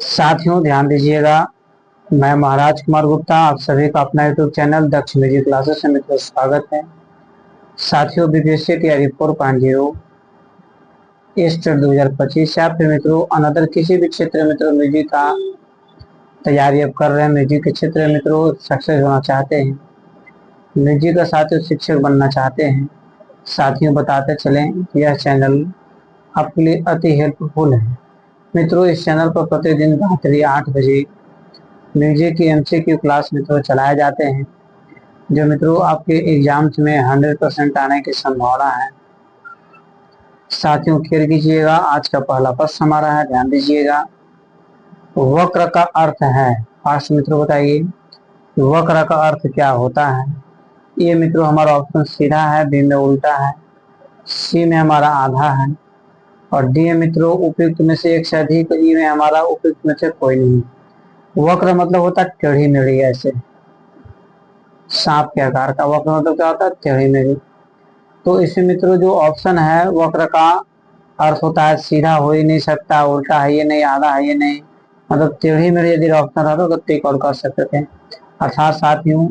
साथियों ध्यान दीजिएगा, मैं महाराज कुमार गुप्ता आप सभी का अपना यूट्यूब चैनल दक्ष म्यूजिक क्लासेस में मित्रों स्वागत है। साथियों बीपीएससी टीआरई 4.0 टेस्ट 2025 या फिर मित्रों अनदर किसी भी क्षेत्र में मित्रों म्यूजिक का तैयारी अब कर रहे हैं, म्यूजिक के क्षेत्र में मित्रों सक्सेस होना चाहते हैं, म्यूजिक का साथियों शिक्षक बनना चाहते हैं, साथियों बताते चलें यह चैनल आपके लिए अति हेल्पफुल है। मित्रों इस चैनल पर प्रतिदिन रात्रि 8 बजे म्यूजिक की एमसीक्यू क्लास मित्रों चलाए जाते हैं, जो मित्रों आपके एग्जाम्स में 100% आने की संभावना है। साथियों केयर कीजिएगा, आज का पहला प्रश्न हमारा है, ध्यान दीजिएगा। वक्र का अर्थ है, फास्ट मित्रों बताइए वक्र का अर्थ क्या होता है। ये मित्रों हमारा ऑप्शन सीधा है, बी में उल्टा है, सी में हमारा आधा है और डी मित्रों उपयुक्त में से एक से अधिक, ई में हमारा उपयुक्त में से कोई नहीं। वक्र मतलब होता है टेढ़ी मेढ़ी, ऐसे सांप के आकार का। वक्र मतलब क्या होता है, टेढ़ी मेढ़ी। तो इसमें मित्रों जो ऑप्शन है वक्र का अर्थ होता है सीधा हो ही नहीं सकता, उल्टा है ये नहीं, आधा है ये नहीं, मतलब टेढ़ी मेढ़ी यदि ऑप्शन रहता तो टिक और कर सकते थे। अर्थात साथियों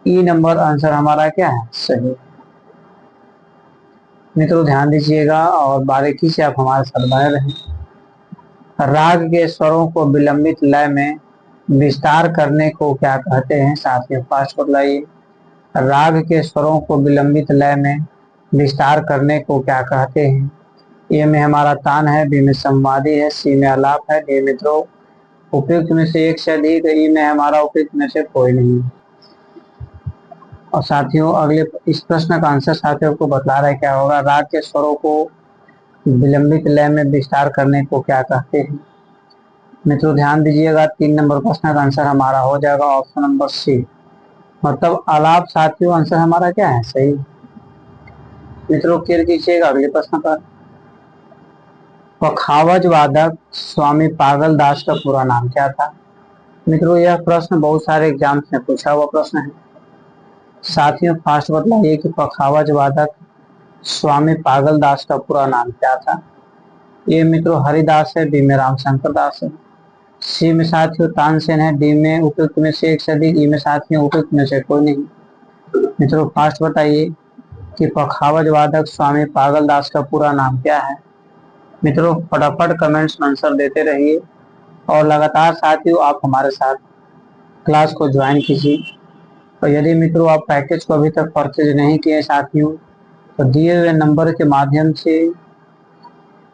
ई नंबर आंसर हमारा क्या है, सही। मित्रों ध्यान दीजिएगा और बारीकी से आप हमारे साथ बने रहें। राग के स्वरों को विलंबित लय में विस्तार करने को क्या कहते हैं, साथियों फास्ट बतलाइए। राग के स्वरों को विलंबित लय में विस्तार करने को क्या कहते हैं। ए में हमारा तान है, बी में संवादी है, सी में आलाप है, डी मित्रों उपयुक्त में से एक से अधिक, ई में हमारा उपयुक्त में से कोई नहीं। और साथियों अगले इस प्रश्न का आंसर साथियों को बतला रहे क्या होगा। राग के स्वरों को विलंबित लय में विस्तार करने को क्या कहते हैं। मित्रों ध्यान दीजिएगा, 3 नंबर प्रश्न का आंसर हमारा हो जाएगा ऑप्शन नंबर सी, मतलब आलाप। साथियों आंसर हमारा क्या है, सही। मित्रों केयर कीजिएगा अगले प्रश्न पर। पखावज वादक स्वामी पागल दास का पूरा नाम क्या था। मित्रों यह प्रश्न बहुत सारे एग्जाम्स में पूछा हुआ प्रश्न है। साथियों फास्ट बतलाइए कि पखावज वादक स्वामी पागल दास का पूरा नाम क्या था। ये मित्रों हरिदास है, बी में रामशंकर दास है, सी में साथियों तानसेन है, डी में उपयुक्त में से एक से अधिक, ई में साथियों उपयुक्त में से कोई नहीं। मित्रों फास्ट बताइए कि पखावज वादक स्वामी पागल दास का पूरा नाम क्या है। मित्रों फटाफट कमेंट्स में आंसर देते रहिए और लगातार साथियों आप हमारे साथ क्लास को ज्वाइन कीजिए। और यदि मित्रों आप पैकेज को अभी तक परचेज नहीं किए साथियों, तो दिए हुए नंबर के माध्यम से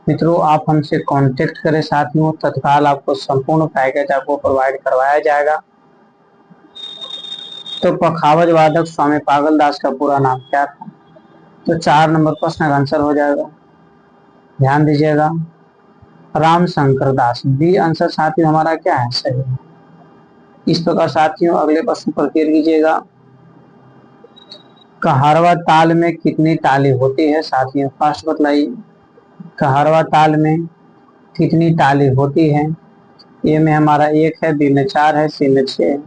मित्रों आप हमसे कांटेक्ट करें साथियों, तत्काल आपको संपूर्ण पैकेज आपको प्रोवाइड करवाया जाएगा। तो पखावज वादक स्वामी पागल दास का पूरा नाम क्या था, तो 4 नंबर प्रश्न का आंसर हो जाएगा। ध्यान दीजिएगा रामशंकर दास, बी आंसर साथियों हमारा क्या है, सही। इस प्रकार साथियों अगले प्रश्न पर क्लियर कीजिएगा। कहारवा ताल में कितनी ताली होती है, साथियों फास्ट बतलाइए। कहारवा ताल में कितनी ताली होती है। ए में हमारा 1 है, बी में 4 है, सी में 6 है,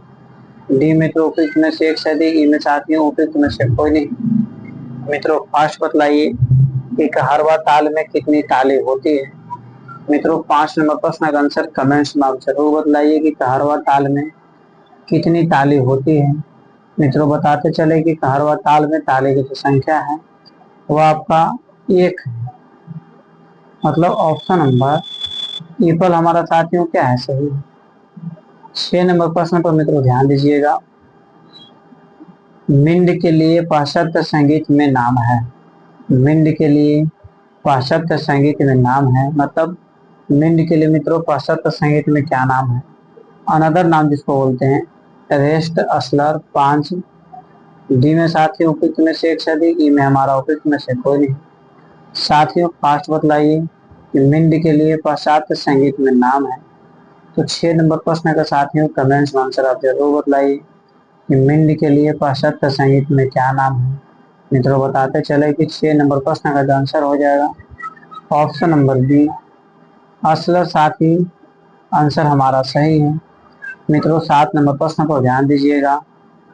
डी में तो उपयुक्त में से एक से अधिक, ई में साथियों उपयुक्त में से कोई नहीं। मित्रों फास्ट बतलाइए कि कहारवा ताल में कितनी ताली होती है। मित्रों 5 नंबर प्रश्न का आंसर कमेंट्स में आप जरूर बतलाइए कि कहारवा ताल में कितनी ताली होती है। मित्रों बताते चले कि कहारवा ताल में ताली की जो संख्या है वो आपका 1 है, मतलब ऑप्शन नंबर ईपल हमारा साथियों क्या है, सही। 6 नंबर प्रश्न पर मित्रों ध्यान दीजिएगा। मिंड के लिए पाश्चात्य संगीत में नाम है। मिंड के लिए पाश्चात्य संगीत में नाम है, मतलब मिंड के लिए मित्रों पाश्चात्य संगीत में क्या नाम है। अनदर नाम जिसको बोलते हैं रेस्ट असलर 5, डी में साथियों उपयुक्त में से एक से अधिक, ई में हमारा उपयुक्त में से कोई नहीं। साथियों फास्ट बतलाइए कि मिंड के लिए पाश्चात्य संगीत में नाम है। तो 6 नंबर प्रश्न का साथियों कमेंट्स में आंसर आप जरूर बतलाइए कि मिंड के लिए पाश्चात्य संगीत में क्या नाम है। मित्रों बताते चले कि 6 नंबर प्रश्न का आंसर हो जाएगा ऑप्शन नंबर बी असलर, साथी आंसर हमारा सही है। मित्रों 7 नंबर प्रश्न पर ध्यान दीजिएगा।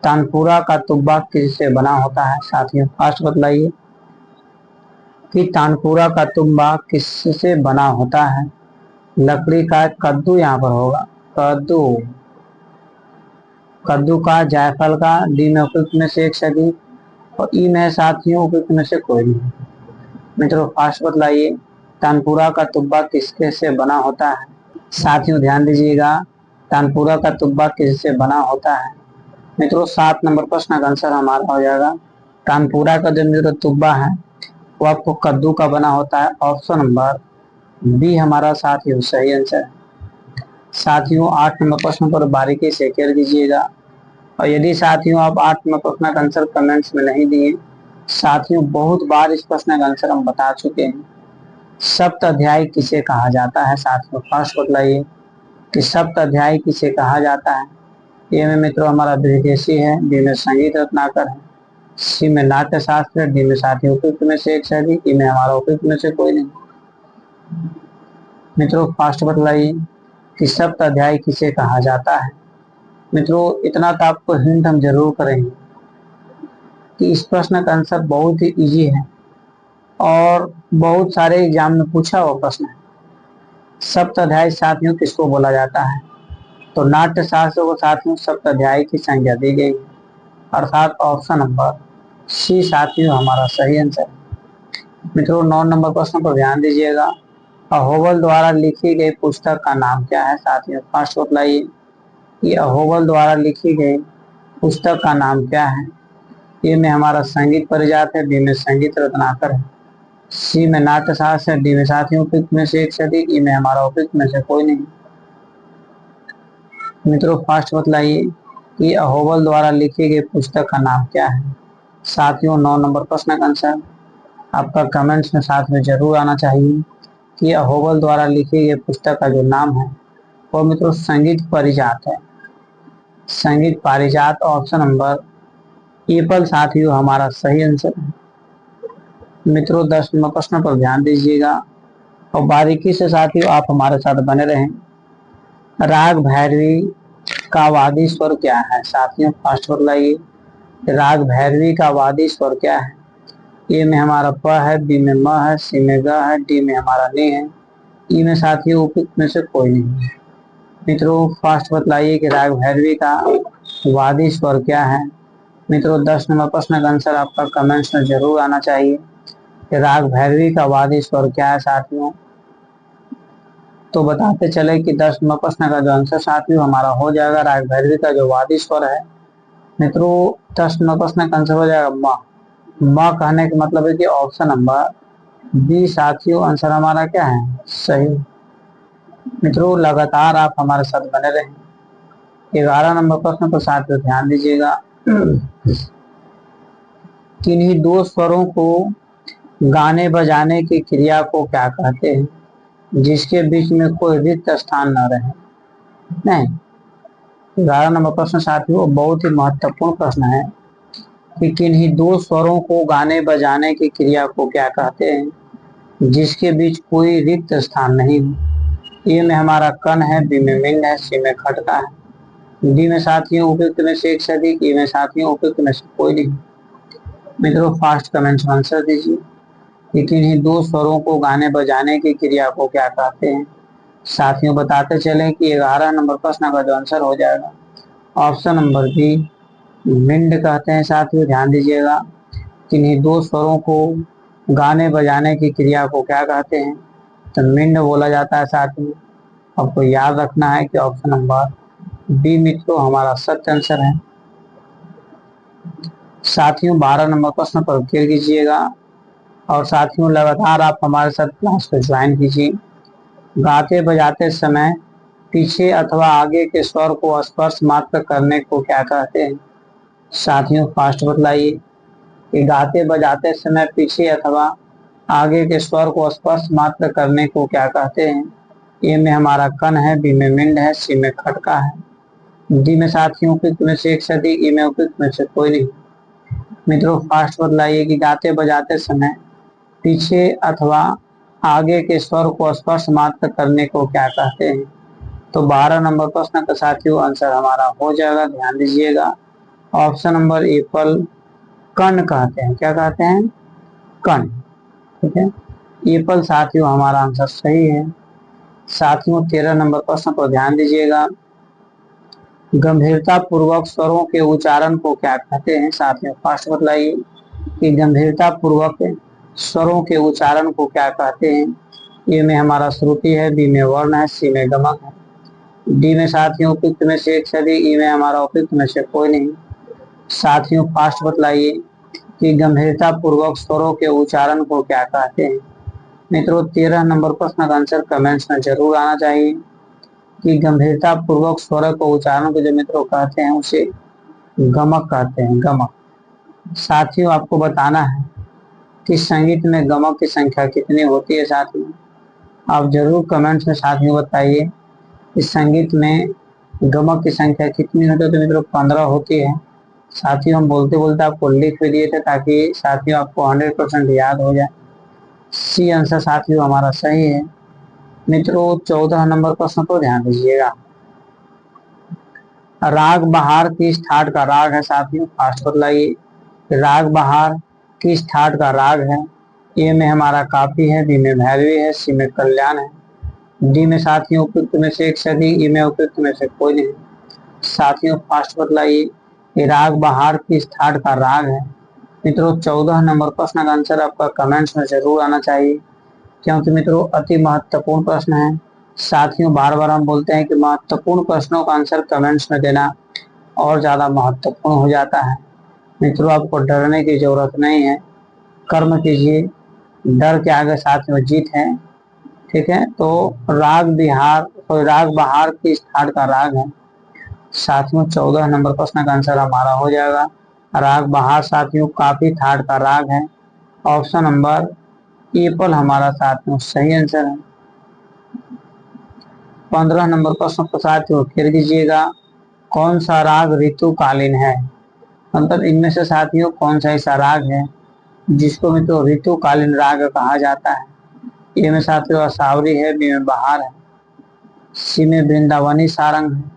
तानपुरा का तुब्बा किससे बना होता है, साथियों फास्ट बतलाइए कि तानपुरा का तुब्बा किससे बना होता है। लकड़ी का कद्दू यहाँ पर होगा, कद्दू। कद्दू का, जायफल का, डी में उपयुक्त में से एक सदी, और ई में साथियों उपयुक्त में से कोई नहीं। मित्रों फास्ट बतलाइए, तानपुरा का तुब्बा किसके से बना होता है? साथियों ध्यान दीजिएगा, तानपुरा का तुब्बा किससे बना होता है? मित्रों 7 नंबर प्रश्न का आंसर हमारा हो जाएगा, तानपुरा का जो मित्रों तुब्बा है वो आपको कद्दू का बना होता है। ऑप्शन नंबर बी हमारा साथियों सही आंसर है। साथियों 8 नंबर प्रश्न पर बारीकी से केयर कीजिएगा, और यदि साथियों आप 8 नंबर प्रश्न का आंसर कमेंट्स में नहीं दिए, साथियों बहुत बार इस प्रश्न का आंसर हम बता चुके हैं। सप्त अध्याय किसे कहा जाता है? साथियों फास्ट बतलाइए कि सप्त अध्याय किसे कहा जाता है? ए में मित्रों हमारा विदेशी है, बी में संगीत रत्नाकर है, सी में नाट्य शास्त्र, डी में साथियों उपयुक्त में से एक सदी, ई में हमारा उपयुक्त में से कोई नहीं। मित्रों फास्ट बतलाइए कि सप्त अध्याय किसे कहा जाता है? मित्रों इतना तो आपको हिंट हम जरूर करेंगे कि इस प्रश्न का आंसर बहुत ही इजी है और बहुत सारे एग्जाम में पूछा हुआ प्रश्न है। सप्त अध्याय साथियों किसको बोला जाता है? तो नाट्य शास्त्र को साथियों सप्त अध्याय की संज्ञा दी गई, अर्थात ऑप्शन नंबर सी साथियों हमारा सही आंसर है। मित्रों 9 नंबर प्रश्न पर ध्यान दीजिएगा, अहोबल द्वारा लिखी गई पुस्तक का नाम क्या है? साथियों फास्ट बतलाइए कि अहोबल द्वारा लिखी गई पुस्तक का नाम क्या है? ए में हमारा संगीत परिजात है, बी में संगीत रत्नाकर है, सी में नाट्य शास्त्र है, डी में साथियों उपयुक्त में से एक सदी, ई में हमारा उपयुक्त में से कोई नहीं। मित्रों फास्ट बतलाइए कि अहोबल द्वारा लिखी गई पुस्तक का नाम क्या है? साथियों 9 नंबर प्रश्न का आंसर आपका कमेंट्स में साथ में जरूर आना चाहिए कि अहोबल द्वारा लिखी गई पुस्तक का जो नाम है वो मित्रों संगीत परिजात है। संगीत पारिजात ऑप्शन नंबर एपल साथियों हमारा सही आंसर है। मित्रों 10 नंबर प्रश्न पर ध्यान दीजिएगा और बारीकी से साथियों आप हमारे साथ बने रहें। राग भैरवी का वादी स्वर क्या है? साथियों फास्ट बतलाइए, राग भैरवी का वादी स्वर क्या है? ए में हमारा प है, बी में म है, सी में ग है, डी में हमारा नि है, ई में साथियों उपयुक्त में से कोई नहीं है। मित्रों फास्ट बतलाइए कि राग भैरवी का वादी स्वर क्या है? मित्रों 10 नंबर प्रश्न का आंसर आपका कमेंट्स में जरूर आना चाहिए कि राग भैरवी का वादी स्वर क्या है साथियों। तो बताते चले कि 10 नंबर प्रश्न का जो आंसर साथियों हमारा हो जाएगा राग भैरवी का जो वादी स्वर है। मित्रों 10 नंबर प्रश्न का आंसर हो जाएगा म। म कहने का मतलब है कि ऑप्शन नंबर बी साथियों आंसर हमारा क्या है? सही। मित्रों लगातार आप हमारे साथ बने रहें। 11 नंबर प्रश्न पर साथियों ध्यान दीजिएगा, किन्हीं दो स्वरों को गाने बजाने की क्रिया को क्या कहते हैं जिसके बीच में कोई रिक्त स्थान न रहे? नहीं, 11 नंबर प्रश्न साथियों बहुत ही महत्वपूर्ण प्रश्न है कि किन्हीं दो स्वरों को गाने बजाने की क्रिया को क्या कहते हैं जिसके बीच कोई रिक्त स्थान नहीं हो। ए में हमारा कण है, बी में मिंड है, सी में खटका है, डी में साथियों उपयुक्त में से एक सदी, ई में साथियों उपयुक्त में से कोई नहीं। मित्रों फास्ट कमेंट्स में आंसर दीजिए कि किन्हीं दो स्वरों को गाने बजाने की क्रिया को क्या कहते हैं। साथियों बताते चलें कि 11 नंबर प्रश्न का जो आंसर हो जाएगा ऑप्शन नंबर बी मिंड कहते हैं। साथियों ध्यान दीजिएगा, किन्हीं दो स्वरों को गाने बजाने की क्रिया को क्या कहते हैं? तो मिंड बोला जाता है। साथियों आपको याद रखना है कि ऑप्शन नंबर बी मित्रों हमारा सत्य आंसर है। साथियों 12 नंबर प्रश्न पर क्लियर कीजिएगा और साथियों लगातार आप हमारे साथ क्लास को ज्वाइन कीजिए। गाते बजाते समय पीछे अथवा आगे के स्वर को स्पर्श मात्र करने को क्या कहते हैं? साथियों फास्ट बतलाइए कि गाते बजाते समय पीछे अथवा आगे के स्वर को स्पर्श मात्र करने को क्या कहते हैं? ए में हमारा कण है, बी में मिंड है, सी में खटका है, डी में साथियों उपयुक्त में से एक सदी, ई में उपयुक्त में से कोई नहीं। मित्रों फास्ट बतलाइए कि गाते बजाते समय पीछे अथवा आगे के स्वर को स्पर्श मात्र करने को क्या कहते हैं? तो 12 नंबर प्रश्न का साथियों आंसर हमारा हो जाएगा। ध्यान दीजिएगा ऑप्शन नंबर एपल कण कहते हैं। क्या कहते हैं? कण। ठीक है, एपल साथियों हमारा आंसर सही है। साथियों 13 नंबर प्रश्न पर ध्यान दीजिएगा। गंभीरता पूर्वक स्वरों के उच्चारण को क्या कहते हैं? साथियों फास्ट बतलाइए कि गंभीरता पूर्वक स्वरों के उच्चारण को क्या कहते हैं? ए में हमारा श्रुति है, बी में वर्ण है, सी में गमक है, डी में साथियों उपयुक्त में से एक सदी, ई में हमारा उपयुक्त में से कोई नहीं। साथियों फास्ट बतलाइए कि गंभीरता पूर्वक स्वरों के उच्चारण को क्या कहते हैं? मित्रों 13 नंबर प्रश्न का आंसर कमेंट्स में जरूर आना चाहिए कि गंभीरता पूर्वक स्वर को उच्चारण को जो मित्रों कहते हैं उसे गमक कहते हैं, गमक। साथियों आपको बताना है कि संगीत में गमक की संख्या कितनी होती है। साथियों आप जरूर कमेंट्स में साथियों बताइए कि संगीत में गमक की संख्या कितनी होती है। तो मित्रों 15 होती है। साथियों हम बोलते बोलते आपको लिख भी दिए थे ताकि साथियों आपको 100% याद हो जाए। सी आंसर साथियों हमारा सही है। मित्रों 14 नंबर प्रश्न को ध्यान दीजिएगा। राग बहार किस ठाट का राग है? साथियों फास्ट बतलाइए। राग बहार किस ठाट का राग है? ए में हमारा काफी है, बी में भैरवी है, सी में कल्याण है, डी में साथियों उपयुक्त में से एक सदी, ई में उपयुक्त में से कोई नहीं। साथियों फास्ट बतलाइए कि राग बहार किस ठाट का राग है? मित्रों 14 नंबर प्रश्न का आंसर आपका कमेंट्स में जरूर आना चाहिए क्योंकि मित्रों अति महत्वपूर्ण प्रश्न है। साथियों बार बार हम बोलते हैं कि महत्वपूर्ण प्रश्नों का आंसर कमेंट्स में देना और ज्यादा महत्वपूर्ण हो जाता है। मित्रों आपको डरने की जरूरत नहीं है, कर्म कीजिए, डर के आगे साथियों जीत है। ठीक है, तो राग बहार किस ठाट का राग है? साथियों 14 नंबर प्रश्न का आंसर हमारा हो जाएगा राग बहार साथियों काफी ठाट का राग है। ऑप्शन नंबर एपल हमारा साथियों सही आंसर है। 15 नंबर प्रश्न को साथियों फिर दीजिएगा। कौन सा राग ऋतुकालीन है? मतलब इनमें से साथियों कौन सा ऐसा राग है जिसको मित्रों ऋतुकालीन राग कहा जाता है? ए में साथियों असावरी है, बी में बहार है, सी में वृंदावनी सारंग है,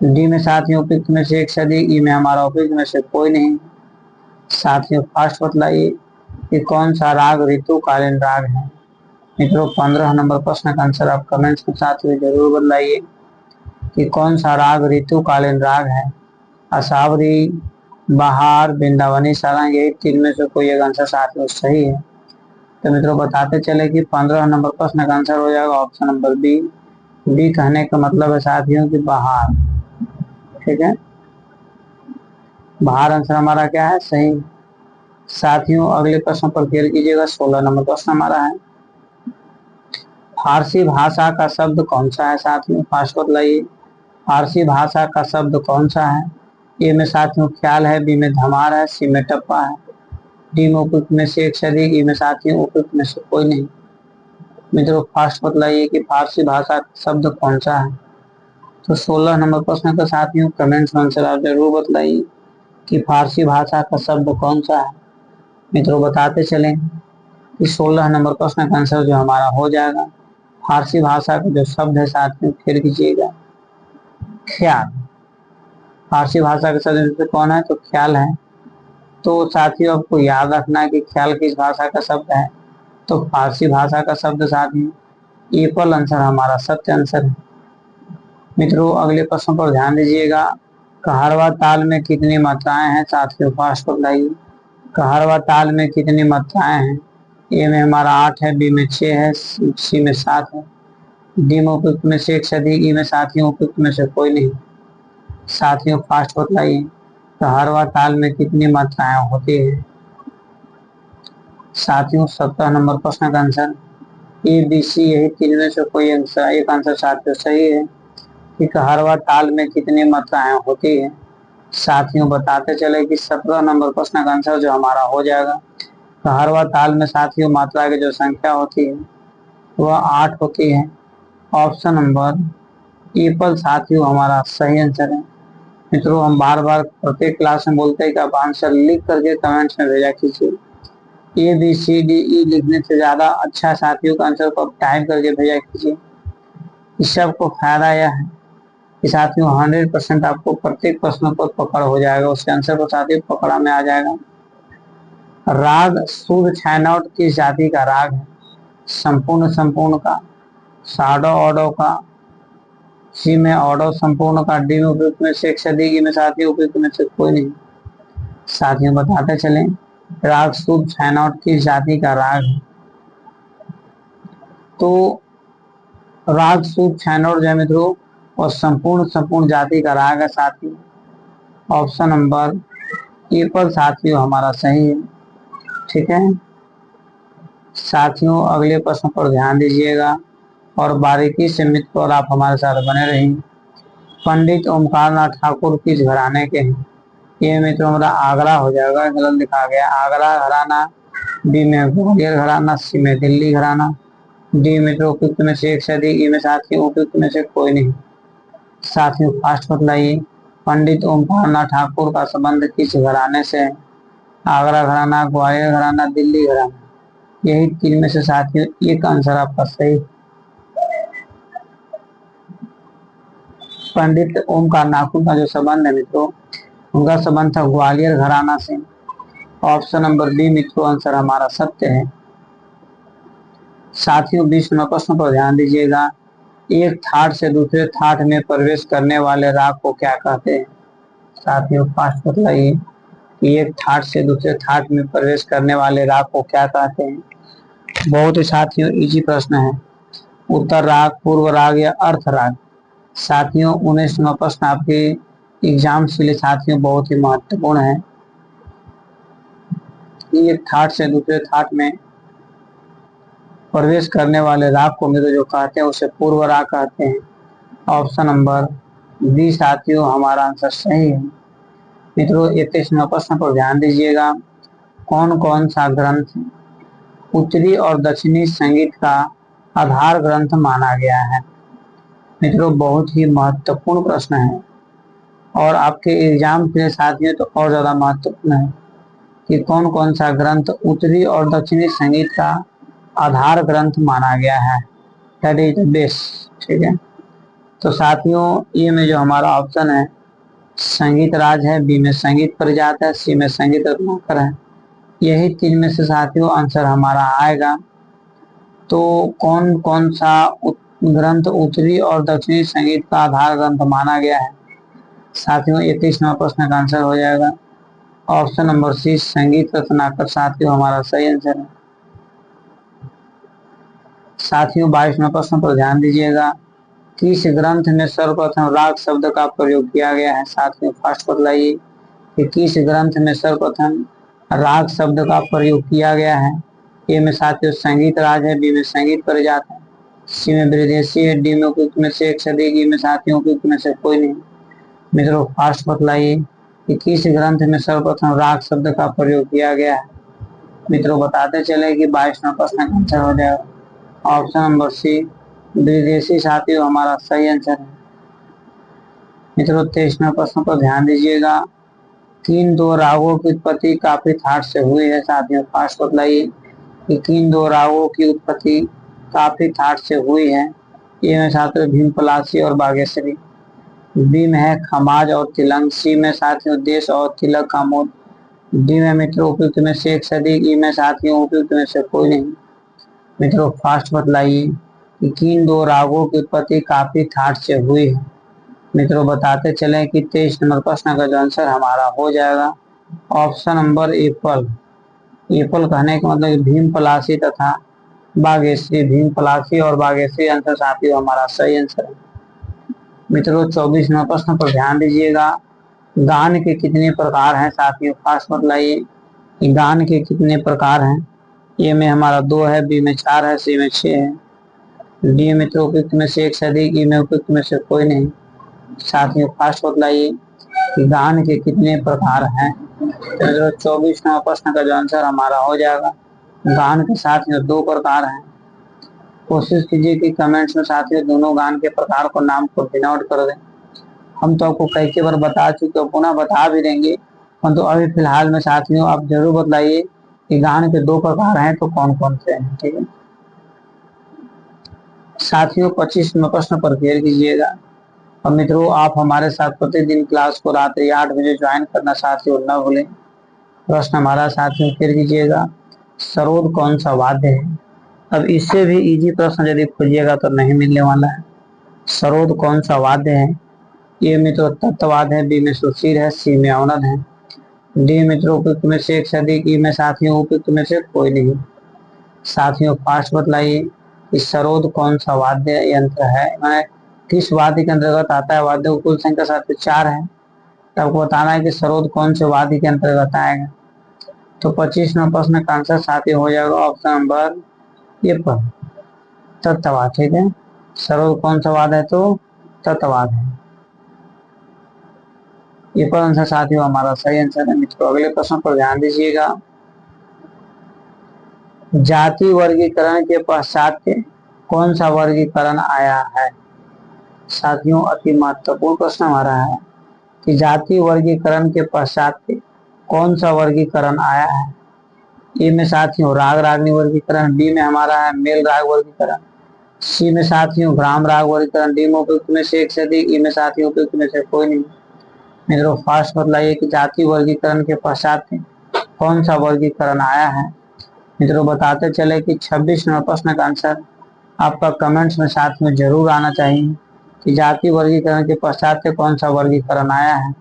डी में साथियों उपयुक्त में से एक सदी, ई में हमारा उपयुक्त में से कोई नहीं। साथियों फास्ट बतलाइए कि कौन सा राग ऋतुकालीन राग है? मित्रों 15 नंबर प्रश्न का आंसर आप कमेंट्स के साथ में जरूर बतलाइए कि कौन सा राग ऋतुकालीन राग है? असावरी, बहार, वृंदावनी सारंग, यही तीन में से कोई एक आंसर साथियों सही है। तो मित्रों बताते चले कि 15 नंबर प्रश्न का आंसर हो जाएगा ऑप्शन नंबर बी। बी कहने का मतलब है साथियों की बहार। ठीक है, बहार आंसर हमारा क्या है? सही। साथियों अगले प्रश्न पर क्लियर कीजिएगा। 16 नंबर प्रश्न हमारा है फारसी भाषा का शब्द कौन सा है? साथियों फास्ट बतलाइए फारसी भाषा का शब्द कौन सा है? ए में साथियों ख्याल है, बी में धमार है, सी में टप्पा है, डी में उपयुक्त में से एक सदी, ई में साथियों उपयुक्त में से कोई नहीं। मित्रों फास्ट बतलाइए कि फारसी भाषा का शब्द कौन सा है? तो 16 नंबर प्रश्न का साथियों कमेंट्स में आंसर आप जरूर बतलाइए कि फारसी भाषा का शब्द कौन सा है। मित्रों बताते चलें कि 16 नंबर प्रश्न का आंसर जो हमारा हो जाएगा फारसी भाषा का जो शब्द है साथियों फिर कीजिएगा ख्याल। फारसी भाषा का शब्द कौन है? तो ख्याल है। तो साथियों आपको याद रखना है कि ख्याल किस भाषा का शब्द है? तो फारसी भाषा का शब्द साथियों एपल आंसर हमारा सत्य आंसर है। मित्रों अगले प्रश्न पर ध्यान दीजिएगा। कहरवा ताल में कितनी मात्राएं हैं? साथियों फास्ट बतलाइए कहरवा ताल में कितनी मात्राएं हैं? ए में हमारा 8 है, बी में 6 है, सी में 7 है, डी में उपयुक्त में से एक सदी, ई में साथियों उपयुक्त में से कोई नहीं। साथियों फास्ट बतलाइए कहरवा ताल में कितनी मात्राएं होती है? साथियों 17 नंबर प्रश्न का आंसर ए बी सी यही तीन में से कोई एक आंसर साथियों सही है कि कहरवा ताल में कितनी मात्राएं होती है। साथियों बताते चले कि 17 नंबर प्रश्न का आंसर जो हमारा हो जाएगा कहरवा ताल में साथियों मात्रा की जो संख्या होती है वह 8 होती है। ऑप्शन नंबर एपल साथियों हमारा सही आंसर है। मित्रों हम बार बार प्रत्येक क्लास में बोलते हैं कि आप आंसर लिख करके कमेंट्स में भेजा कीजिए। A B C D E लिखने से ज्यादा अच्छा साथियों का आंसर को टाइप करके भेजा कीजिए। इससे आपको फायदा यह है कि साथियों 100% आपको प्रत्येक प्रश्न पर पकड़ हो जाएगा, उसके आंसर को साथियों पकड़ा में आ जाएगा। राग शुद्ध छैनौट किस जाति का राग है? संपूर्ण संपूर्ण का, साडो ऑडो का, सी में ऑडो संपूर्ण का, डी में उपयुक्त में से एक से अधिक, ई में साथियों उपयुक्त में से कोई नहीं। साथियों बताते चलें, राग शुद्ध छैनौट किस जाति का राग है? तो राग शुद्ध छैनौट जो मित्रों और संपूर्ण जाति का राग है साथियों। ऑप्शन नंबर ए पर साथियों हमारा सही है। ठीक है साथियों, अगले प्रश्न पर ध्यान दीजिएगा और बारीकी से मित्र और आप हमारे साथ बने रहिए। पंडित ओमकार नाथ ठाकुर किस घराने के हैं? ये मित्रों हमारा आगरा हो जाएगा, गलत लिखा गया, आगरा घराना। बी में ग्वालियर घराना, सी में दिल्ली घराना, डी मित्रों उपयुक्त में से एक से अधिक, ई में साथियों उपयुक्त में से कोई नहीं। साथियों फास्ट बतलाइए, पंडित ओमकार नाथ ठाकुर का संबंध किस घराने से है? आगरा घराना, ग्वालियर घराना, दिल्ली घराना, यही तीन में से साथियों एक आंसर आपका सही। पंडित ओमकार नाथ का जो संबंध है मित्रों, उनका संबंध था ग्वालियर घराना से। ऑप्शन नंबर बी मित्रों आंसर हमारा सत्य है। साथियों 20 नंबर प्रश्न पर ध्यान दीजिएगा, एक थाट से दूसरे थाट में प्रवेश करने वाले राग को क्या कहते हैं? साथियों फास्ट बतलाइए कि एक थाट से दूसरे थाट में प्रवेश करने वाले राग को क्या कहते हैं? बहुत ही साथियों इजी प्रश्न है। उत्तर राग, पूर्व राग या अर्थ राग? साथियों 19 नंबर प्रश्न आपके एग्जाम के लिए साथियों बहुत ही महत्वपूर्ण है। एक थाट से दूसरे थाट में प्रवेश करने वाले राग को मित्र जो कहते हैं उसे पूर्व राग कहते हैं। ऑप्शन नंबर बी साथियों हमारा आंसर सही है। मित्रों 21 नंबर प्रश्न पर ध्यान दीजिएगा, कौन कौन सा ग्रंथ उत्तरी और दक्षिणी संगीत का आधार ग्रंथ माना गया है? मित्रों बहुत ही महत्वपूर्ण प्रश्न है और आपके एग्जाम के साथियों तो और ज्यादा महत्वपूर्ण है कि कौन कौन सा ग्रंथ उत्तरी और दक्षिणी संगीत का आधार ग्रंथ माना गया है, दैट इज द बेस्ट। ठीक है तो साथियों ये में जो हमारा ऑप्शन है संगीत राज है, बी में संगीत परिजात है, सी में संगीत रत्नाकर है, यही तीन में से साथियों आंसर हमारा आएगा। तो कौन कौन सा ग्रंथ उत्तरी और दक्षिणी संगीत का आधार ग्रंथ माना गया है? साथियों 21 नंबर प्रश्न का आंसर हो जाएगा ऑप्शन नंबर सी संगीत रत्नाकर साथियों हमारा सही आंसर है। साथियों 22 नंबर प्रश्न पर ध्यान दीजिएगा, किस ग्रंथ में सर्वप्रथम राग शब्द का प्रयोग किया गया है? साथियों फास्ट बतलाइए कि किस ग्रंथ में सर्वप्रथम राग शब्द का प्रयोग किया गया है? ए में साथियों संगीत राज है, बी में संगीत परिजात है, सी में विदेशी है, डी में उपयुक्त में से एक से अधिक, ई में साथियों उपयुक्त में से कोई नहीं। मित्रों फास्ट बतलाइए कि किस ग्रंथ में सर्वप्रथम राग शब्द का प्रयोग किया गया है? मित्रों बताते चले कि 22 नंबर प्रश्न का आंसर हो जाएगा ऑप्शन नंबर सी विदेशी साथियों हमारा सही आंसर है। मित्रों 23 नंबर प्रश्न पर ध्यान दीजिएगा, किन दो रागों की उत्पत्ति काफी थाट से हुई है? साथियों फास्ट बतलाइए कि किन दो रागों की उत्पत्ति काफी थाट से हुई है? ए में साथियों भीम पलासी और बागेश्वरी, बी में है खमाज और तिलंग, सी में साथियों देश और तिलक का मूल, डी में मित्रों उपयुक्त में से एक से अधिक, ई में साथियों उपयुक्त में से कोई नहीं। मित्रों फास्ट बतलाइए कि किन दो रागों की उत्पत्ति काफी थाट से हुई है? मित्रों बताते चले कि 23 नंबर प्रश्न का जो आंसर हमारा हो जाएगा ऑप्शन नंबर एप्पल। एप्पल कहने का मतलब भीम पलासी तथा बागेश्वरी, भीम पलासी और बागेश्वरी आंसर साथियों हमारा सही आंसर है। मित्रों 24 नंबर प्रश्न पर ध्यान दीजिएगा, गान के कितने प्रकार हैं? साथियों फास्ट बतलाइए कि गान के कितने प्रकार हैं? ए में हमारा 2 है, बी में 4 है, सी में 6 है, डी मित्रों उपयुक्त में से एक से अधिक, ई में उपयुक्त में से कोई नहीं। साथियों फास्ट बतलाइए कि गान के कितने प्रकार हैं? तो 24 नंबर प्रश्न का जो आंसर हमारा हो जाएगा गान के साथियों 2 प्रकार हैं। कोशिश कीजिए कि कमेंट्स में साथियों दोनों गान के प्रकार को नाम को डिनोट कर दें। हम तो आपको कई बार बता चुके, पुनः बता भी देंगे, परंतु अभी फिलहाल में साथियों आप जरूर बतलाइए कि गान के 2 प्रकार हैं तो कौन कौन से हैं। ठीक है साथियों 25 नंबर प्रश्न पर क्लियर कीजिएगा और मित्रों आप हमारे साथ प्रतिदिन क्लास को रात्रि 8 बजे ज्वाइन करना साथियों न भूलें। प्रश्न हमारा साथियों क्लियर कीजिएगा, सरोद कौन सा वाद्य है? अब इससे भी इजी प्रश्न यदि खोजिएगा तो नहीं मिलने वाला है। सरोद कौन सा वाद्य है? ए मित्रों तत्ववाद है, बी में सुशील है, सी में अवनद है, डी मित्रों उपयुक्त में से एक से अधिक, ई में साथियों उपयुक्त में से कोई नहीं। साथियों फास्ट बतलाइए कि सरोद कौन सा वाद्य यंत्र है, मैंने किस वाद्य के अंतर्गत आता है। वाद्य कुल संख्या साथियों 4 है, तो आपको बताना है कि सरोद कौन से वाद्य के अंतर्गत आएगा। तो 25 नंबर प्रश्न का आंसर साथियों हो जाएगा ऑप्शन नंबर ये पर तत्ववाद। ठीक है, सरोद कौन सा वाद्य है? तो तत्ववाद है। ये पर आंसर साथियों हमारा सही आंसर है। मित्रों अगले प्रश्न पर ध्यान दीजिएगा। जाति वर्गीकरण के पश्चात कौन सा वर्गीकरण आया है? साथियों अति महत्वपूर्ण प्रश्न हमारा है कि जाति वर्गीकरण के पश्चात कौन सा वर्गीकरण आया है। ए में साथियों राग रागनी वर्गीकरण, बी में हमारा है मेल राग वर्गीकरण, सी में साथियों ग्राम राग वर्गीकरण, डी में उपयुक्त में से एक से अधिक, ई में साथियों उपयुक्त में से कोई नहीं। मित्रों फास्ट बतलाइए कि जाति वर्गीकरण के पश्चात कौन सा वर्गीकरण आया है। मित्रों बताते चले कि 26 नंबर प्रश्न का आंसर आपका कमेंट्स में साथ में जरूर आना चाहिए कि जाति वर्गीकरण के पश्चात कौन सा वर्गीकरण आया है।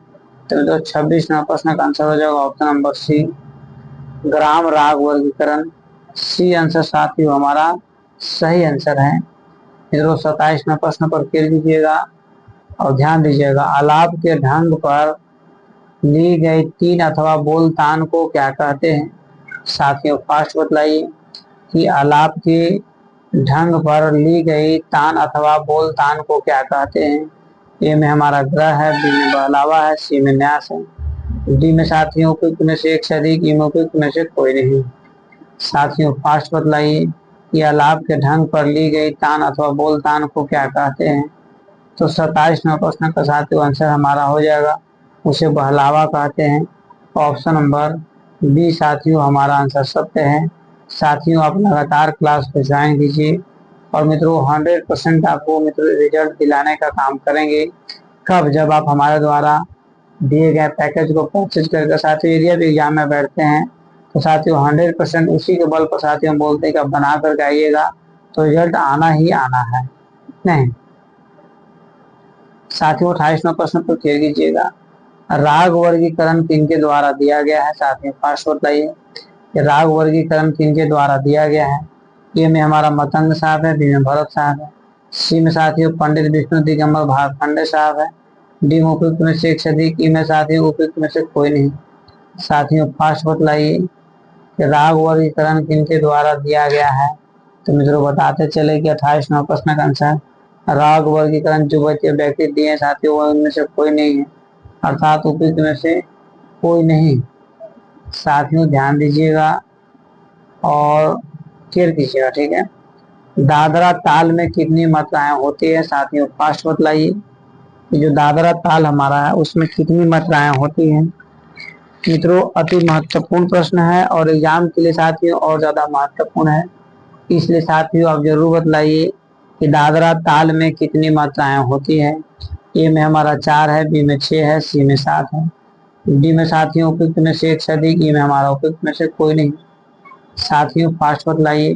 तो 26 नंबर प्रश्न का आंसर हो जाएगा ऑप्शन नंबर सी ग्राम राग वर्गीकरण। सी आंसर साथियों हमारा सही आंसर है। मित्रों 27 नंबर प्रश्न पर फिर दीजिएगा और ध्यान दीजिएगा। आलाप के ढंग पर ली गई तीन अथवा बोल तान को क्या कहते हैं? साथियों फास्ट बतलाइए कि आलाप के ढंग पर ली गई तान अथवा बोल तान को क्या कहते हैं। ए में हमारा ग्रह है, बी में बहलावा है, सी में न्यास है, डी में साथियों उपयुक्त में से एक से अधिक, ई में उपयुक्त में से कोई नहीं। साथियों फास्ट बतलाइए कि आलाप के ढंग पर ली गई तान अथवा बोल तान को क्या कहते हैं। तो 27 नंबर प्रश्न का साथियों आंसर हमारा हो जाएगा उसे बहलावा कहते हैं। ऑप्शन नंबर बी साथियों हमारा आंसर सत्य है। साथियों आप लगातार क्लास को ज्वाइन कीजिए और मित्रों 100% आपको मित्रों रिजल्ट दिलाने का काम करेंगे। कब? जब आप हमारे द्वारा दिए गए पैकेज को परचेज करके साथियों यदि आप एग्जाम में बैठते हैं तो साथियों 100% उसी के बल पर साथियों बोलते हैं कि आप बना करके आइएगा तो रिजल्ट आना ही आना है। नहीं साथियों 28 नंबर प्रश्न पर खेल कीजिएगा। राग वर्गीकरण किनके द्वारा दिया गया है? साथियों फास्ट बताइए कि राग वर्गीकरण किनके द्वारा दिया गया है। ए में हमारा मतंग साहब है, बी में भरत साहब है, सी में साथियों पंडित विष्णु दिगंबर भातखंडे साहब है, डी में उपयुक्त में से एक से अधिक, ई में साथियों उपयुक्त में से कोई नहीं। साथियों फास्ट बतलाइए कि राग वर्गीकरण किनके द्वारा दिया गया है। तो मित्रों बताते चले कि 28 नंबर प्रश्न का आंसर राग वर्गीकरण जो व्यक्ति दिए साथियों वो उनमें से कोई नहीं है, अर्थात उपयुक्त में से कोई नहीं। साथियों ध्यान दीजिएगा और क्लियर कीजिएगा। ठीक है, दादरा ताल में कितनी मात्राएं होती है? साथियों फास्ट बतलाइए जो दादरा ताल हमारा है उसमें कितनी मात्राएं होती हैं। मित्रों अति महत्वपूर्ण प्रश्न है और एग्जाम के लिए साथियों और ज्यादा महत्वपूर्ण है, इसलिए साथियों आप जरूर बतलाइए कि दादरा ताल में कितनी मात्राएं होती है। ए में हमारा 4 है, बी में 6 है, सी में 7 है, डी में साथियों उपयुक्त में से एक से अधिक, ई में हमारा उपयुक्त में से कोई नहीं। साथियों फास्ट बतलाइए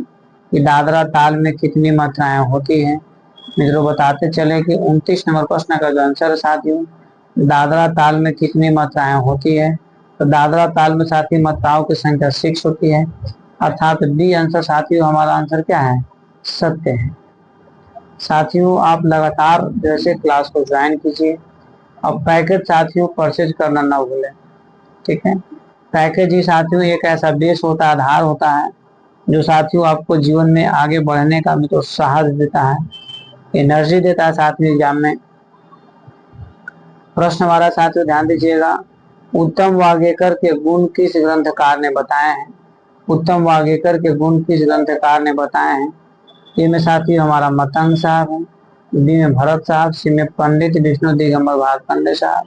कि दादरा ताल में कितनी मात्राएं होती हैं। मित्रों बताते चले कि 29 नंबर प्रश्न का जो आंसर है साथियों दादरा ताल में कितनी मात्राएं होती है। तो दादरा ताल में साथियों मात्राओं की संख्या 6 होती है, अर्थात डी आंसर साथियों हमारा आंसर क्या है? सत्य है। साथियों आप लगातार जैसे क्लास को ज्वाइन कीजिए और पैकेज साथियों परचेज करना ना भूलें। ठीक है, पैकेज ही साथियों एक ऐसा बेस होता है, आधार होता है जो साथियों आपको जीवन में आगे बढ़ने का भी तो साहस देता है, एनर्जी देता है। साथियों एग्जाम में प्रश्न हमारा साथियों ध्यान दीजिएगा। उत्तम वाग्यकर के गुण किस ग्रंथकार ने बताए हैं? उत्तम वाग्यकर के गुण किस ग्रंथकार ने बताए हैं। ए में साथियों हमारा मतंग साहब है, बी में भरत साहब, सी में पंडित विष्णु दिगंबर भातखंडे साहब,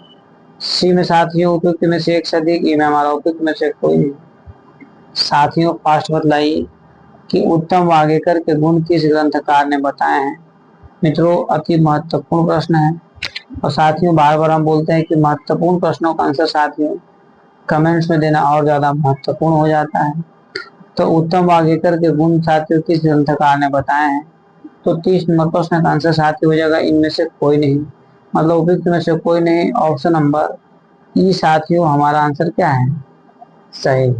सी में साथियों उपयुक्त में से एक से अधिक, ई में हमारा उपयुक्त में से कोई नहीं। साथियों फास्ट बतलाइए कि उत्तम वाग्यकर के गुण किस ग्रंथकार ने बताए हैं। मित्रों अति महत्वपूर्ण प्रश्न है और साथियों बार बार हम बोलते हैं कि महत्वपूर्ण प्रश्नों का आंसर साथियों कमेंट्स में देना और ज्यादा महत्वपूर्ण हो जाता है। तो उत्तम वाग्यकर के गुण साथियों किस ग्रंथकार ने बताए हैं? तो 30 नंबर प्रश्न का आंसर साथियों हो जाएगा इनमें से कोई नहीं, मतलब उपयुक्त में से कोई नहीं। ऑप्शन नंबर ई साथियों हमारा आंसर क्या है? सही।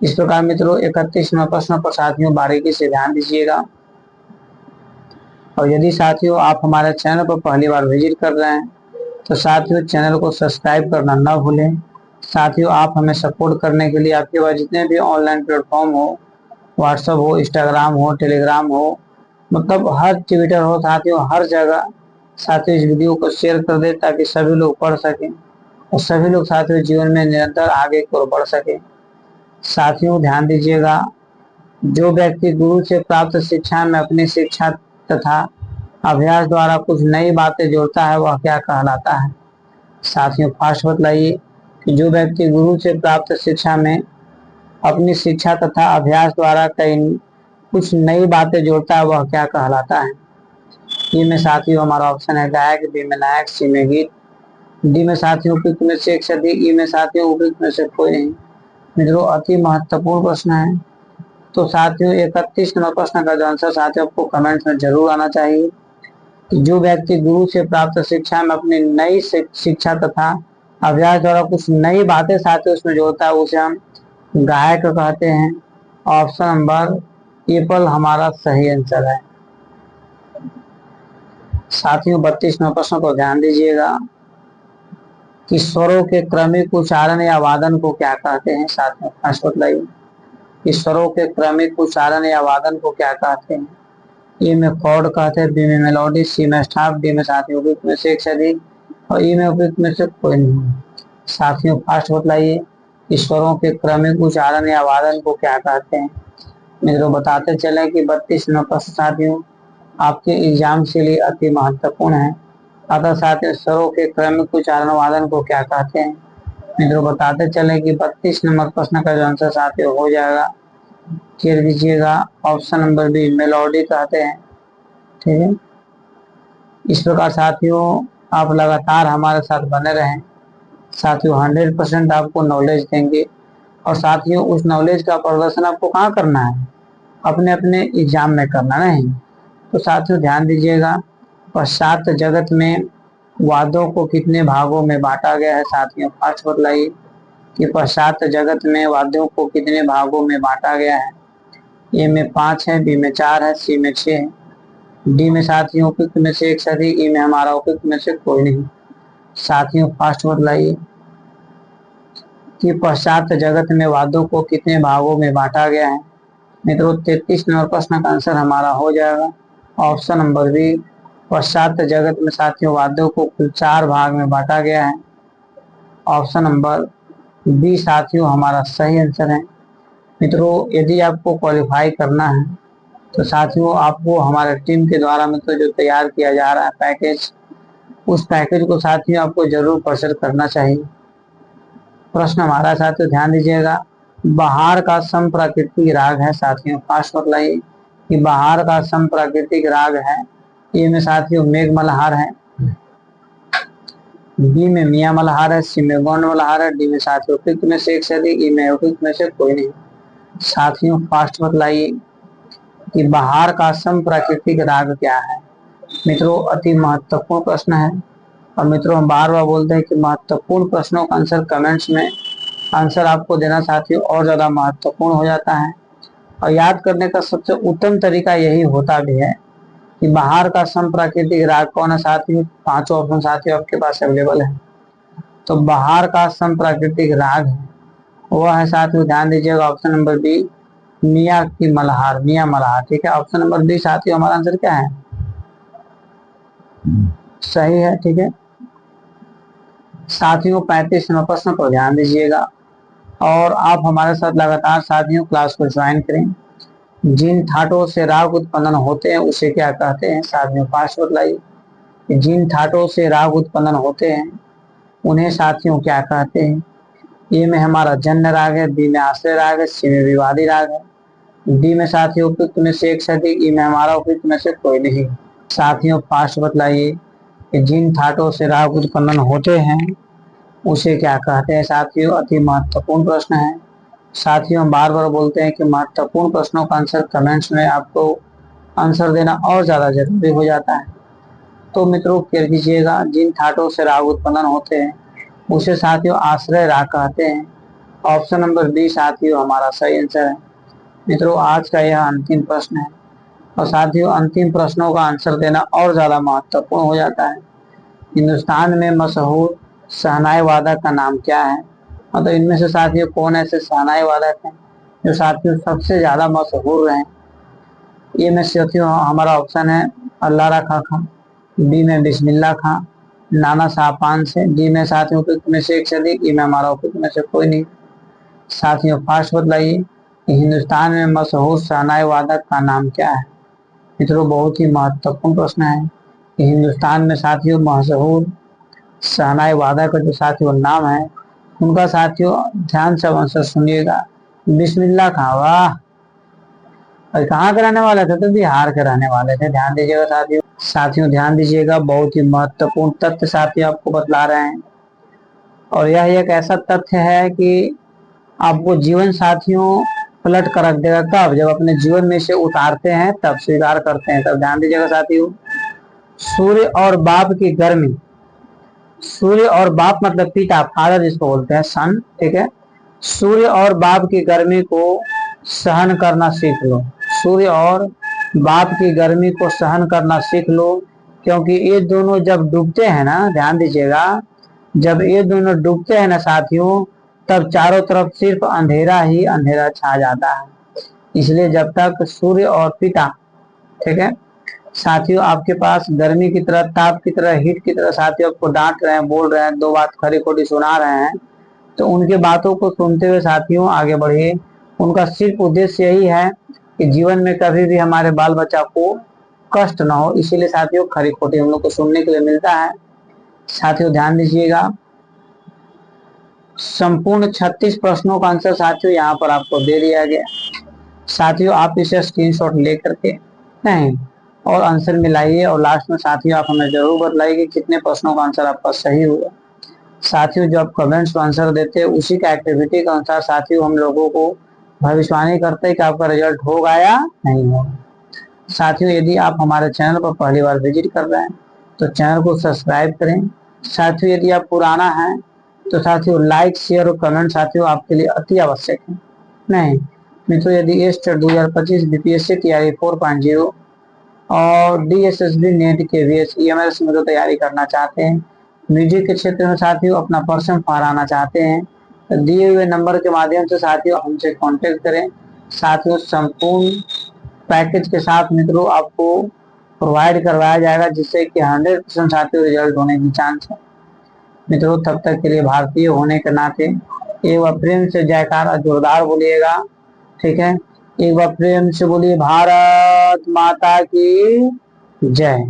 इस प्रकार मित्रों 31 नंबर प्रश्न पर साथियों बारीकी से ध्यान दीजिएगा। और यदि साथियों आप हमारे चैनल पर पहली बार विजिट कर रहे हैं तो साथियों चैनल को सब्सक्राइब करना न भूलें। साथियों आप हमें सपोर्ट करने के लिए आपके पास जितने भी ऑनलाइन प्लेटफॉर्म हो, व्हाट्सएप हो, इंस्टाग्राम हो, टेलीग्राम हो, मतलब हर ट्विटर हो साथियों, हर जगह साथियों इस वीडियो को शेयर कर दे ताकि सभी लोग पढ़ सकें और सभी लोग साथियों जीवन में निरंतर आगे की ओर बढ़ सके। साथियों ध्यान दीजिएगा, जो व्यक्ति गुरु से प्राप्त शिक्षा में अपनी शिक्षा तथा अभ्यास द्वारा कुछ नई बातें जोड़ता है वह क्या कहलाता है? साथियों फास्ट बतलाइए कि जो व्यक्ति गुरु से प्राप्त शिक्षा में अपनी शिक्षा तथा अभ्यास द्वारा कई कुछ नई बातें जोड़ता है वह क्या कहलाता है? ये में साथियों हमारा ऑप्शन है गायक, बी में नायक, सी में गीत, डी में साथियों उपयुक्त में से एक से अधिक, ई में साथियों उपयुक्त में से कोई नहीं। मित्रों अति महत्वपूर्ण प्रश्न है। तो साथियों 31 नंबर प्रश्न का जो आंसर साथियों आपको कमेंट्स में जरूर आना चाहिए कि जो व्यक्ति गुरु से प्राप्त शिक्षा में अपनी नई शिक्षा तथा अभ्यास द्वारा कुछ नई बातें साथियों उसमें जोड़ता है उसे हम गायक कहते हैं। ऑप्शन नंबर एप्पल हमारा सही आंसर है। साथियों 32 नंबर प्रश्न को ध्यान दीजिएगा कि स्वरों के क्रमिक उच्चारण या वादन को क्या कहते हैं? साथियों फर्स्ट बतलाइए कि स्वरों के क्रमिक उच्चारण या वादन को क्या कहते हैं? ए में कॉर्ड कहते हैं, बी में मेलोडी, सी में स्टाफ, डी में साथियों उपयुक्त में से एक से अधिक और ई में उपयुक्त में से कोई नहीं। साथियों फास्ट बतलाइए कि स्वरों के क्रमिक उच्चारण या वादन को क्या कहते हैं? मित्रों बताते चले कि 32 नंबर प्रश्न साथियों आपके एग्जाम के लिए अति महत्वपूर्ण है। अतः साथियों स्वरों के क्रमिक उच्चारण वादन को क्या कहते हैं? मित्रों बताते चले कि 32 नंबर प्रश्न का जो आंसर साथियों हो जाएगा, कह दीजिएगा ऑप्शन नंबर बी मेलोडी कहते हैं। ठीक है, इस प्रकार साथियों आप लगातार हमारे साथ बने रहें। साथियों 100% आपको नॉलेज देंगे और साथियों उस नॉलेज का प्रदर्शन आपको कहाँ करना है? अपने अपने एग्जाम में करना नहीं। तो साथियों ध्यान दीजिएगा, पश्चात जगत में वाद्यों को कितने भागों में बांटा गया है? साथियों फास्ट बतलाइए कि पश्चात जगत में वाद्यों को कितने भागों में बांटा गया है? ए में 5 है, बी में 4 है, सी में 6 है, डी में साथियों उपयुक्त में से एक से अधिक, ई में हमारा उपयुक्त में से कोई नहीं। साथियों फास्ट बतलाइए कि पश्चात जगत में वाद्यों को कितने भागों में बांटा गया है? मित्रों 33 नंबर प्रश्न का आंसर हमारा हो जाएगा ऑप्शन नंबर बी, पश्चात जगत में साथियों वाद्यों को कुल 4 भाग में बांटा गया है। ऑप्शन नंबर बी साथियों हमारा सही आंसर है। मित्रों यदि आपको क्वालिफाई करना है तो साथियों आपको हमारे टीम के द्वारा मित्रों जो तैयार किया जा रहा है पैकेज, उस पैकेज को साथियों आपको जरूर परचेज करना चाहिए। प्रश्न हमारा साथियों ध्यान दीजिएगा, बहार का सम प्राकृतिक राग है? साथियों फास्ट बतलाइए कि बहार का सम प्राकृतिक राग है। ए में साथियों मेघ मल्हार है, बी में मियां मल्हार है, सी में गौंड मल्हार है, डी में साथियों उपयुक्त में से एक से अधिक, ई में उपयुक्त में से कोई नहीं। साथियों फास्ट बतलाइए कि बहार का सम प्राकृतिक राग क्या है? मित्रों अति महत्वपूर्ण प्रश्न है और मित्रों हम बार बार बोलते हैं कि महत्वपूर्ण प्रश्नों का आंसर कमेंट्स में आंसर आपको देना साथियों और ज्यादा महत्वपूर्ण हो जाता है। और याद करने का सबसे उत्तम तरीका यही होता भी है कि बहार का सम प्राकृतिक राग कौन है? साथियों 5 ऑप्शन साथियों आपके पास अवेलेबल है। तो बहार का सम प्राकृतिक राग है वह है साथियों ध्यान दीजिएगा ऑप्शन नंबर बी, मियां की मल्हार, मियां मल्हार। ठीक है, ऑप्शन नंबर बी साथियों हमारा आंसर क्या है? सही है। ठीक है साथियों 35 नंबर प्रश्न पर ध्यान दीजिएगा और आप हमारे साथ लगातार साथियों क्लास को ज्वाइन करें। जिन ठाटों से राग उत्पन्न होते हैं उसे क्या कहते हैं? साथियों फास्ट बतलाइए। जिन ठाटों से राग उत्पन्न होते हैं उन्हें साथियों क्या कहते हैं? ए में हमारा जन्य राग है, बी में आश्रय राग है, सी में विवादी राग है, डी में साथियों उपयुक्त में से एक से अधिक, ई में हमारा उपयुक्त में से कोई नहीं। साथियों फास्ट बतलाइए कि जिन ठाटों से राग उत्पन्न होते हैं उसे क्या कहते हैं? साथियों अति महत्वपूर्ण प्रश्न है साथियों, हम बार बार बोलते हैं कि महत्वपूर्ण प्रश्नों का आंसर कमेंट्स में आपको आंसर देना और ज्यादा जरूरी हो जाता है। तो मित्रों कर दीजिएगा, जिन ठाटों से राग उत्पन्न होते हैं उसे साथियों आश्रय राग कहते हैं। ऑप्शन नंबर बी साथियों हमारा सही आंसर है। मित्रों आज का यह अंतिम प्रश्न है और साथियों अंतिम प्रश्नों का आंसर देना और ज्यादा महत्वपूर्ण हो जाता है। हिंदुस्तान में मशहूर शहनाई वादक का नाम क्या है? मतलब इनमें से साथियों कौन ऐसे शहनाई वादक हैं जो साथियों सबसे ज्यादा मशहूर रहे? ये में साथियों हमारा ऑप्शन है अल्लाह रखा खां, बी में बिस्मिल्लाह खां, नाना साहब से, डी में साथियों उपयुक्त में से एक से अधिक, ई में हमारा उपयुक्त में से कोई नहीं। साथियों फास्ट बतलाइए कि हिंदुस्तान में मशहूर शहनाई वादक का नाम क्या है? मित्रों बहुत ही महत्वपूर्ण प्रश्न है कि हिंदुस्तान में साथियों मशहूर शहनाई वादक का जो साथियों नाम है उनका साथियों ध्यान से आंसर सुनिएगा, बिस्मिल्लाह खां। वाह, और कहाँ के रहने वाले थे? तो बिहार के रहने वाले थे। ध्यान दीजिएगा साथियों। साथियों ध्यान दीजिएगा, बहुत ही महत्वपूर्ण तथ्य साथियों आपको बतला रहे हैं और यह एक ऐसा तथ्य है कि आपको जीवन साथियों पलट कर रख देगा। कब? जब अपने जीवन में से उतारते हैं तब स्वीकार करते हैं तब। ध्यान दीजिएगा साथियों, सूर्य और बाप की गर्मी, सूर्य और बाप मतलब पिता, फादर जिसको बोलते हैं, सन, ठीक है। सूर्य और बाप की गर्मी को सहन करना सीख लो। सूर्य और बाप की गर्मी को सहन करना सीख लो, क्योंकि ये दोनों जब डूबते हैं ना, ध्यान दीजिएगा, जब ये दोनों डूबते हैं ना साथियों, तब चारों तरफ सिर्फ अंधेरा ही अंधेरा छा जाता है। इसलिए जब तक सूर्य और पिता, ठीक है साथियों, आपके पास गर्मी की तरह, ताप की तरह, हीट की तरह साथियों आपको डांट रहे हैं, बोल रहे हैं, दो बात खरी खोटी सुना रहे हैं, तो उनके बातों को सुनते हुए साथियों आगे बढ़िए। उनका सिर्फ उद्देश्य यही है कि जीवन में कभी भी हमारे बाल बच्चा को कष्ट ना हो, इसीलिए साथियों खरी खोटी हम लोग को सुनने के लिए मिलता है। साथियों ध्यान दीजिएगा, संपूर्ण 36 प्रश्नों का आंसर साथियों यहाँ पर आपको दे दिया गया। साथियों आप इसे स्क्रीनशॉट लेकर के नहीं और आंसर मिलाइए और लास्ट में साथियों आप हमें जरूर बताइए कि कितने प्रश्नों का आंसर आपका सही हुआ। साथियों जो आप कमेंट्स में आंसर देते हैं उसी का एक्टिविटी के अनुसार साथियों हम लोगों को भविष्यवाणी करते हैं कि आपका रिजल्ट होगा या नहीं होगा। साथियों यदि आप हमारे चैनल पर पहली बार विजिट कर रहे हैं तो चैनल को सब्सक्राइब करें। साथियों यदि आप पुराना है तो साथियों लाइक, शेयर और कमेंट साथियों आपके लिए अति आवश्यक है। नहीं मित्रों, यदि एस्टेट 2025 बीपीएससी तैयारी 4.0 और डीएसएसबी नेट के वीएस ईएमएस में तो तैयारी करना चाहते हैं, म्यूजिक के क्षेत्र में साथियों अपना पर्सन फहराना चाहते हैं, तो दिए हुए नंबर के माध्यम से साथियों हमसे कांटेक्ट करें। साथियों संपूर्ण पैकेज के साथ मित्रों आपको प्रोवाइड करवाया जाएगा, जिससे कि 100% साथियों रिजल्ट होने की चांस है। मित्रों तब तक के लिए भारतीय होने के नाते एक बार प्रेम से जयकारा जोरदार बोलिएगा, ठीक है। एक बार प्रेम से बोलिए भारत माता की जय।